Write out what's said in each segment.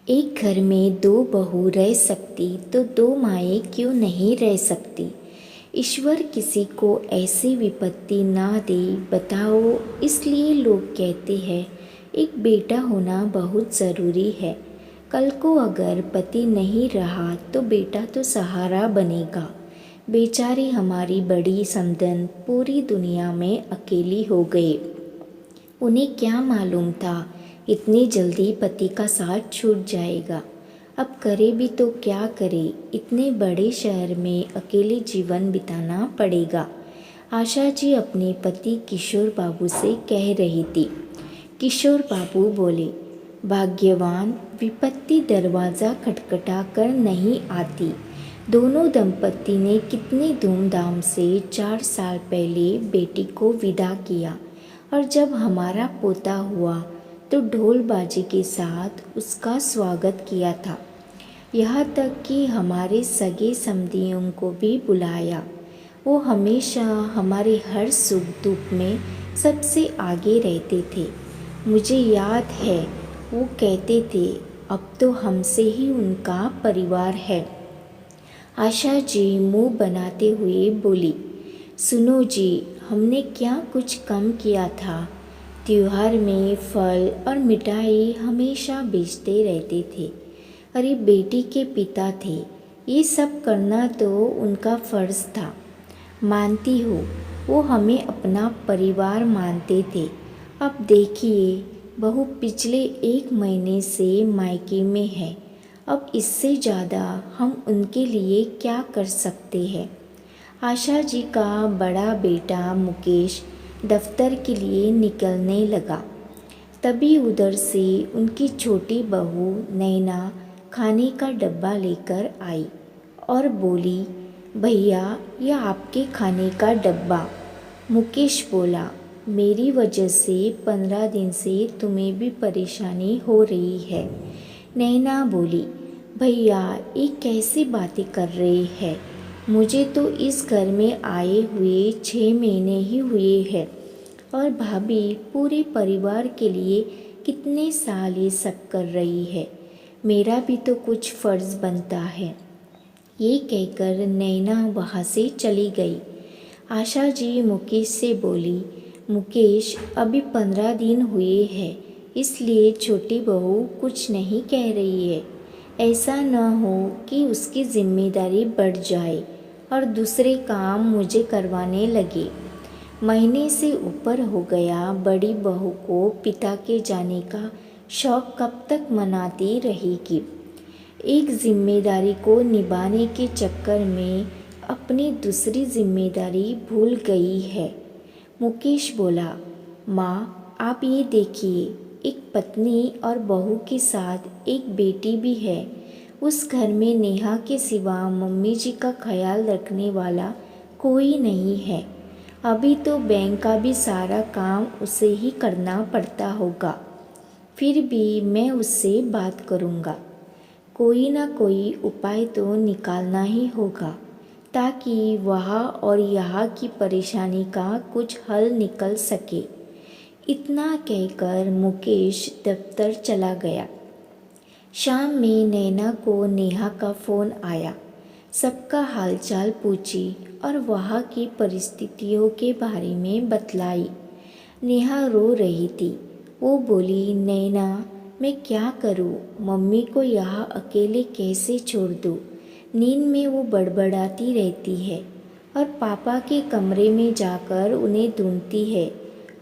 एक घर में दो बहू रह सकती तो दो माएँ क्यों नहीं रह सकती। ईश्वर किसी को ऐसी विपत्ति ना दे बताओ, इसलिए लोग कहते हैं एक बेटा होना बहुत ज़रूरी है। कल को अगर पति नहीं रहा तो बेटा तो सहारा बनेगा। बेचारी हमारी बड़ी समधन पूरी दुनिया में अकेली हो गई। उन्हें क्या मालूम था इतनी जल्दी पति का साथ छूट जाएगा। अब करे भी तो क्या करे, इतने बड़े शहर में अकेले जीवन बिताना पड़ेगा। आशा जी अपने पति किशोर बाबू से कह रही थी। किशोर बाबू बोले, भाग्यवान, विपत्ति दरवाज़ा खटखटा कर नहीं आती। दोनों दंपति ने कितने धूमधाम से 4 साल पहले बेटी को विदा किया और जब हमारा पोता हुआ तो ढोल बाजे के साथ उसका स्वागत किया था। यहाँ तक कि हमारे सगे समधियों को भी बुलाया। वो हमेशा हमारे हर सुख दुख में सबसे आगे रहते थे। मुझे याद है वो कहते थे अब तो हमसे ही उनका परिवार है। आशा जी मुंह बनाते हुए बोली, सुनो जी, हमने क्या कुछ कम किया था। त्योहार में फल और मिठाई हमेशा बेचते रहते थे। अरे बेटी के पिता थे, ये सब करना तो उनका फ़र्ज़ था। मानती हो वो हमें अपना परिवार मानते थे। अब देखिए बहू पिछले 1 महीने से मायके में है। अब इससे ज़्यादा हम उनके लिए क्या कर सकते हैं। आशा जी का बड़ा बेटा मुकेश दफ्तर के लिए निकलने लगा। तभी उधर से उनकी छोटी बहू नैना खाने का डब्बा लेकर आई और बोली, भैया यह आपके खाने का डब्बा। मुकेश बोला, मेरी वजह से 15 दिन से तुम्हें भी परेशानी हो रही है। नैना बोली, भैया ये कैसी बातें कर रहे हैं। मुझे तो इस घर में आए हुए 6 महीने ही हुए हैं और भाभी पूरे परिवार के लिए कितने साल ये सब कर रही है। मेरा भी तो कुछ फ़र्ज़ बनता है। ये कहकर नैना वहाँ से चली गई। आशा जी मुकेश से बोली, मुकेश अभी 15 दिन हुए हैं, इसलिए छोटी बहू कुछ नहीं कह रही है। ऐसा न हो कि उसकी जिम्मेदारी बढ़ जाए और दूसरे काम मुझे करवाने लगे। महीने से ऊपर हो गया, बड़ी बहू को पिता के जाने का शौक कब तक मनाती रहेगी। एक जिम्मेदारी को निभाने के चक्कर में अपनी दूसरी जिम्मेदारी भूल गई है। मुकेश बोला, माँ आप ये देखिए, एक पत्नी और बहू के साथ एक बेटी भी है। उस घर में नेहा के सिवा मम्मी जी का ख्याल रखने वाला कोई नहीं है। अभी तो बैंक का भी सारा काम उसे ही करना पड़ता होगा। फिर भी मैं उससे बात करूँगा। कोई ना कोई उपाय तो निकालना ही होगा ताकि वहाँ और यहाँ की परेशानी का कुछ हल निकल सके। इतना कहकर मुकेश दफ्तर चला गया। शाम में नैना को नेहा का फ़ोन आया। सबका हालचाल पूछी और वहाँ की परिस्थितियों के बारे में बतलाई। नेहा रो रही थी। वो बोली, नैना मैं क्या करूँ, मम्मी को यहाँ अकेले कैसे छोड़ दूँ। नींद में वो बड़बड़ाती रहती है और पापा के कमरे में जाकर उन्हें ढूंढती है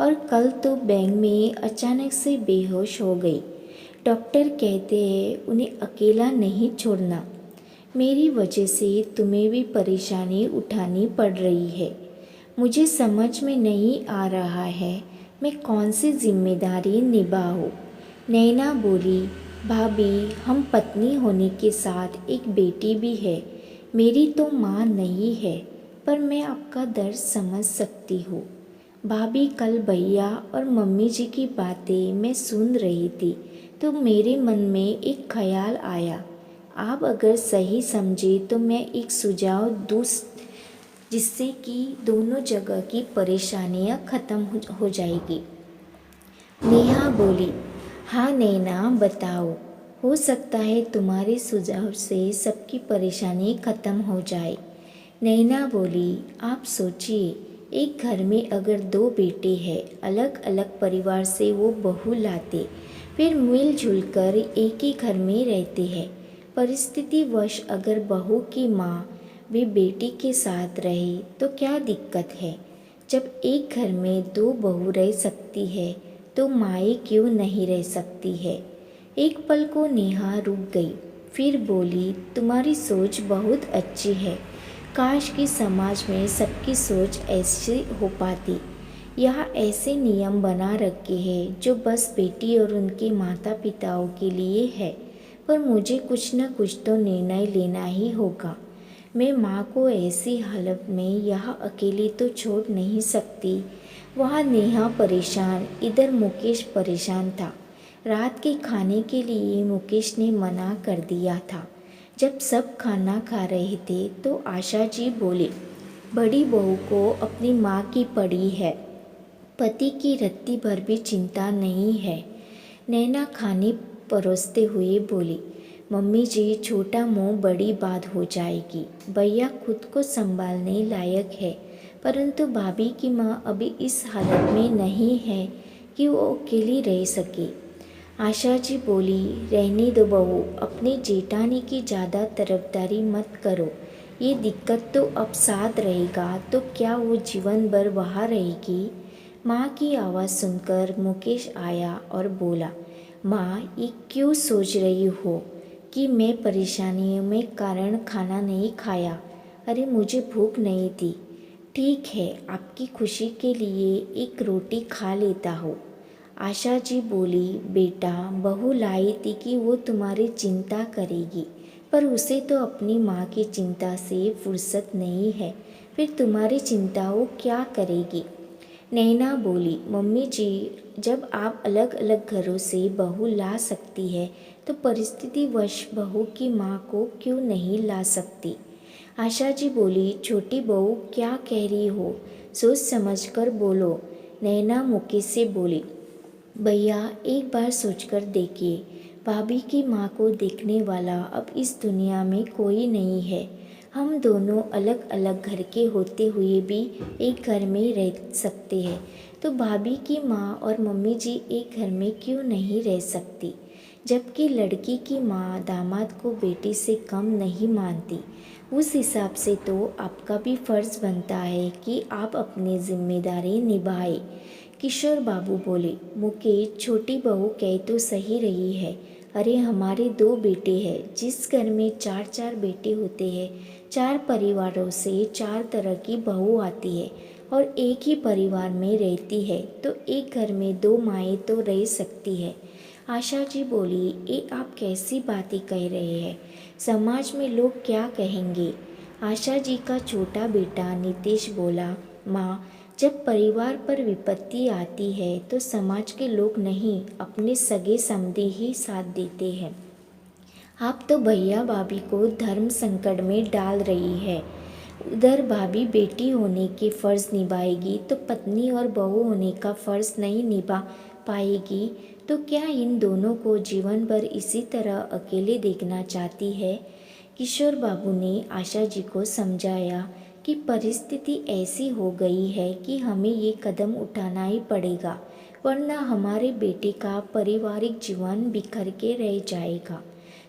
और कल तो बैंक में अचानक से बेहोश हो गई। डॉक्टर कहते हैं उन्हें अकेला नहीं छोड़ना। मेरी वजह से तुम्हें भी परेशानी उठानी पड़ रही है। मुझे समझ में नहीं आ रहा है मैं कौन सी जिम्मेदारी निभाऊं। नैना बोली, भाभी हम पत्नी होने के साथ एक बेटी भी है। मेरी तो माँ नहीं है पर मैं आपका दर्द समझ सकती हूँ। भाभी कल भैया और मम्मी जी की बातें मैं सुन रही थी तो मेरे मन में एक ख्याल आया। आप अगर सही समझे तो मैं एक सुझाव दूँ जिससे कि दोनों जगह की परेशानियाँ ख़त्म हो जाएगी। नेहा बोली, हाँ नैना बताओ। हो सकता है तुम्हारे सुझाव से सबकी परेशानी खत्म हो जाए। नैना बोली, आप सोचिए, एक घर में अगर दो बेटे हैं, अलग अलग परिवार से वो बहू लाते, फिर मिलजुल कर एक ही घर में रहते हैं। परिस्थितिवश अगर बहू की माँ भी बेटी के साथ रहे तो क्या दिक्कत है? जब एक घर में दो बहू रह सकती है तो माएँ क्यों नहीं रह सकती है? एक पल को नेहा रुक गई, फिर बोली, तुम्हारी सोच बहुत अच्छी है। काश कि समाज में सबकी सोच ऐसी हो पाती। यहाँ ऐसे नियम बना रखे हैं जो बस बेटी और उनके माता पिताओं के लिए है, पर मुझे कुछ न कुछ तो निर्णय लेना ही होगा। मैं माँ को ऐसी हालत में यहाँ अकेली तो छोड़ नहीं सकती। वहाँ नेहा परेशान, इधर मुकेश परेशान था। रात के खाने के लिए मुकेश ने मना कर दिया था। जब सब खाना खा रहे थे तो आशा जी बोले, बड़ी बहू को अपनी माँ की पड़ी है, पति की रत्ती भर भी चिंता नहीं है। नैना खाने परोसते हुए बोली, मम्मी जी, छोटा मुंह बड़ी बात हो जाएगी। भैया खुद को संभालने लायक है, परंतु भाभी की माँ अभी इस हालत में नहीं है कि वो अकेली रह सके। आशा जी बोली, रहने दो बहू, अपने जेठानी की ज़्यादा तरफदारी मत करो। ये दिक्कत तो अब साथ रहेगा तो क्या वो जीवन भर वहाँ रहेगी? माँ की आवाज़ सुनकर मुकेश आया और बोला, माँ, ये क्यों सोच रही हो कि मैं परेशानियों में कारण खाना नहीं खाया? अरे मुझे भूख नहीं थी। ठीक है, आपकी खुशी के लिए एक रोटी खा लेता हूँ। आशा जी बोली, बेटा, बहू लाई थी कि वो तुम्हारी चिंता करेगी, पर उसे तो अपनी माँ की चिंता से फुर्सत नहीं है, फिर तुम्हारी चिंता वो क्या करेगी? नैना बोली, मम्मी जी, जब आप अलग अलग घरों से बहू ला सकती है तो परिस्थितिवश बहू की माँ को क्यों नहीं ला सकती? आशा जी बोली, छोटी बहू क्या कह रही हो? सोच समझ कर बोलो। नैना मुकेश से बोली, भैया एक बार सोचकर देखिए, भाभी की माँ को देखने वाला अब इस दुनिया में कोई नहीं है। हम दोनों अलग अलग घर के होते हुए भी एक घर में रह सकते हैं, तो भाभी की माँ और मम्मी जी एक घर में क्यों नहीं रह सकती? जबकि लड़की की माँ दामाद को बेटी से कम नहीं मानती। उस हिसाब से तो आपका भी फर्ज बनता है कि आप अपनी जिम्मेदारी निभाएं। किशोर बाबू बोले, मुकेश, छोटी बहू कह तो सही रही है। अरे हमारे दो बेटे हैं, जिस घर में चार चार बेटे होते हैं, चार परिवारों से चार तरह की बहू आती है और एक ही परिवार में रहती है, तो एक घर में दो माएँ तो रह सकती है। आशा जी बोली, ये आप कैसी बातें कह रहे हैं? समाज में लोग क्या कहेंगे? आशा जी का छोटा बेटा नितेश बोला, माँ, जब परिवार पर विपत्ति आती है तो समाज के लोग नहीं, अपने सगे समधी ही साथ देते हैं। आप तो भैया भाभी को धर्म संकट में डाल रही है। उधर भाभी बेटी होने के फर्ज निभाएगी तो पत्नी और बहू होने का फर्ज नहीं निभा पाएगी, तो क्या इन दोनों को जीवन भर इसी तरह अकेले देखना चाहती है? किशोर बाबू ने आशा जी को समझाया कि परिस्थिति ऐसी हो गई है कि हमें ये कदम उठाना ही पड़ेगा, वरना हमारे बेटे का पारिवारिक जीवन बिखर के रह जाएगा।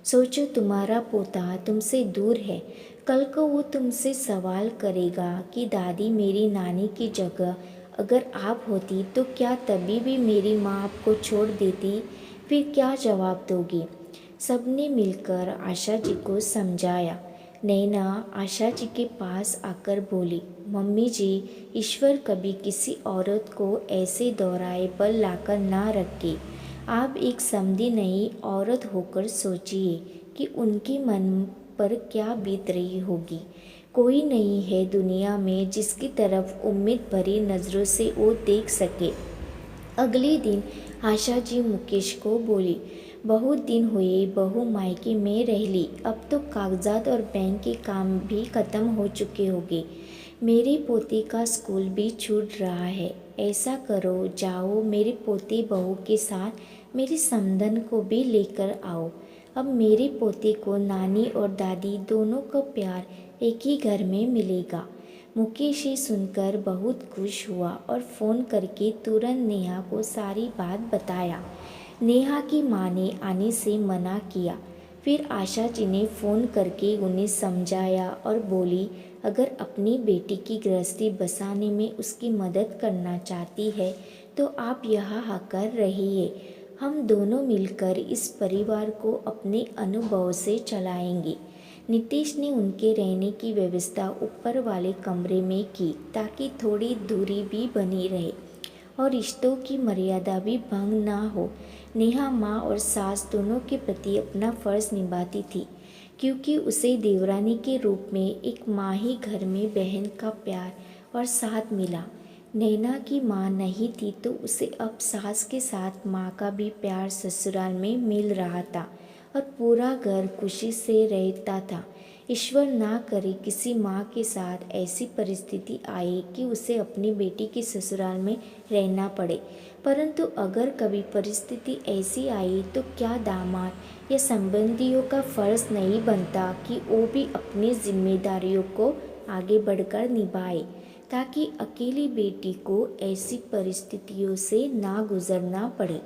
सोचो, तुम्हारा पोता तुमसे दूर है, कल को वो तुमसे सवाल करेगा कि दादी, मेरी नानी की जगह अगर आप होती तो क्या तभी भी मेरी माँ आपको छोड़ देती? फिर क्या जवाब दोगी? सबने मिलकर आशा जी को समझाया। नैना आशा जी के पास आकर बोली, मम्मी जी, ईश्वर कभी किसी औरत को ऐसे दोहराए पर लाकर ना रखे। आप एक समधी नई औरत होकर सोचिए कि उनके मन पर क्या बीत रही होगी। कोई नहीं है दुनिया में जिसकी तरफ उम्मीद भरी नज़रों से वो देख सके। अगले दिन आशा जी मुकेश को बोली, बहुत दिन हुए बहू मायके में रह ली, अब तो कागजात और बैंक के काम भी ख़त्म हो चुके होंगे। मेरे पोते का स्कूल भी छूट रहा है। ऐसा करो, जाओ मेरे पोते बहू के साथ मेरी समधन को भी लेकर आओ। अब मेरे पोते को नानी और दादी दोनों का प्यार एक ही घर में मिलेगा। मुकेश ये सुनकर बहुत खुश हुआ और फ़ोन करके तुरंत नेहा को सारी बात बताया। नेहा की माँ ने आने से मना किया। फिर आशा जी ने फ़ोन करके उन्हें समझाया और बोली, अगर अपनी बेटी की गृहस्थी बसाने में उसकी मदद करना चाहती है तो आप यहाँ आकर रहिए। हम दोनों मिलकर इस परिवार को अपने अनुभव से चलाएंगे। नितेश ने उनके रहने की व्यवस्था ऊपर वाले कमरे में की ताकि थोड़ी दूरी भी बनी रहे और रिश्तों की मर्यादा भी भंग ना हो। नेहा माँ और सास दोनों के प्रति अपना फर्ज निभाती थी, क्योंकि उसे देवरानी के रूप में एक माँ ही घर में बहन का प्यार और साथ मिला। नैना की माँ नहीं थी तो उसे अब सास के साथ माँ का भी प्यार ससुराल में मिल रहा था और पूरा घर खुशी से रहता था। ईश्वर ना करे किसी माँ के साथ ऐसी परिस्थिति आए कि उसे अपनी बेटी के ससुराल में रहना पड़े, परंतु अगर कभी परिस्थिति ऐसी आई तो क्या दामाद या संबंधियों का फर्ज नहीं बनता कि वो भी अपनी जिम्मेदारियों को आगे बढ़कर निभाए, ताकि अकेली बेटी को ऐसी परिस्थितियों से ना गुजरना पड़े।